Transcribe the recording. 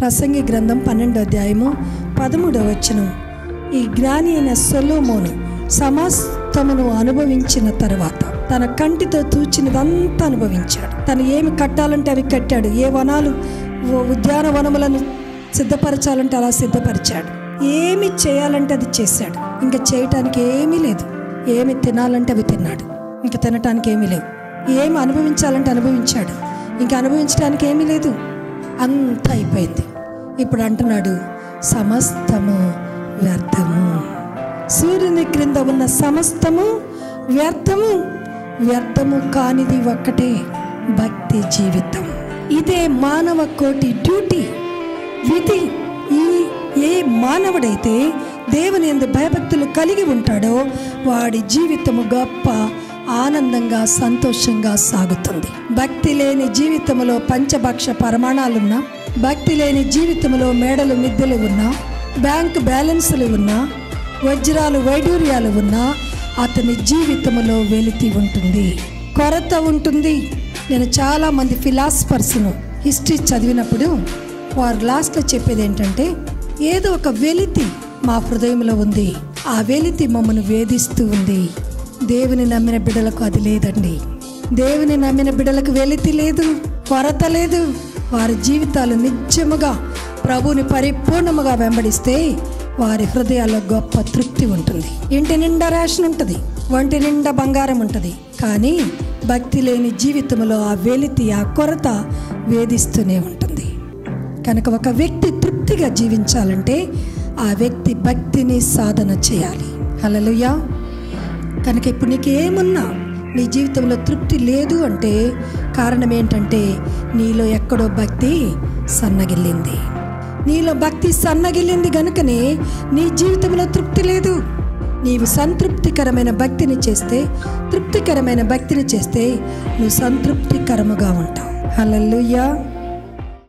ప్రసంగి గ్రంథం 12వ అధ్యాయము 13వ వచనం. ఈ జ్ఞాని అయిన సొలొమోను సమస్తమును అనుభవించిన తర్వాత తన కంటితో చూచినదంతా అనుభవించాడు. తను ఏమి కట్టాలంటే అవి కట్టాడు. ఏ వనాలు ఉద్యానవనములను సిద్ధపరచాలంటే అలా సిద్ధపరిచాడు. ఏమి చేయాలంటే అది చేశాడు. ఇంకా చేయటానికి ఏమీ లేదు. ఏమి తినాలంటే అవి తిన్నాడు. ఇంకా తినటానికి ఏమీ లేవు. ఏమి అనుభవించాలంటే అనుభవించాడు. ఇంకా అనుభవించడానికి ఏమీ లేదు. అంతా అయిపోయింది. ఇప్పుడు అంటున్నాడు, సమస్తము వ్యర్థము. సూర్యుని క్రింద ఉన్న సమస్తము వ్యర్థము. వ్యర్థము కానిది ఒక్కటే, భక్తి జీవితం. ఇదే మానవ కోటి డ్యూటీ, విధి. ఏ మానవుడైతే దేవుని యందు భయభక్తులు కలిగి ఉంటాడో వాడి జీవితము గొప్ప ఆనందంగా సంతోషంగా సాగుతుంది. భక్తి లేని జీవితంలో పంచభక్ష పరమాణాలున్నా, భక్తి లేని జీవితంలో మేడలు మిద్దెలు ఉన్నా, బ్యాంకు బ్యాలెన్సులు ఉన్నా, వజ్రాలు వైడూర్యాలు ఉన్నా అతని జీవితంలో వెలితి ఉంటుంది, కొరత ఉంటుంది. నేను చాలామంది ఫిలాసఫర్స్ను హిస్టరీ చదివినప్పుడు వారు లాస్ట్లో చెప్పేది ఏంటంటే, ఏదో ఒక వెలితి మా హృదయంలో ఉంది, ఆ వెలితి మమ్మల్ని వేధిస్తూ ఉంది. దేవుని నమ్మిన బిడ్డలకు అది లేదండి. దేవుని నమ్మిన బిడ్డలకు వెలితి లేదు, కొరత లేదు. వారి జీవితాలు నిజముగా ప్రభువుని పరిపూర్ణముగా వెంబడిస్తే వారి హృదయాల్లో గొప్ప తృప్తి ఉంటుంది. ఇంటి నిండా రేషన్ ఉంటుంది, ఒంటి నిండా బంగారం ఉంటుంది. కానీ భక్తి లేని జీవితంలో ఆ వెలితి, ఆ కొరత వేధిస్తూనే ఉంటుంది. కనుక ఒక వ్యక్తి తృప్తిగా జీవించాలంటే ఆ వ్యక్తి భక్తిని సాధన చేయాలి. హల్లెలూయా. కనుక ఇప్పుడు నీకు ఏమున్నా నీ జీవితంలో తృప్తి లేదు అంటే కారణం ఏంటంటే నీలో ఎక్కడో భక్తి సన్నగిల్లింది. నీలో భక్తి సన్నగిల్లింది గనుకనే నీ జీవితంలో తృప్తి లేదు. నీవు సంతృప్తికరమైన భక్తిని చేస్తే, తృప్తికరమైన భక్తిని చేస్తే నువ్వు సంతృప్తికరముగా ఉంటావు. హల్లెలూయా.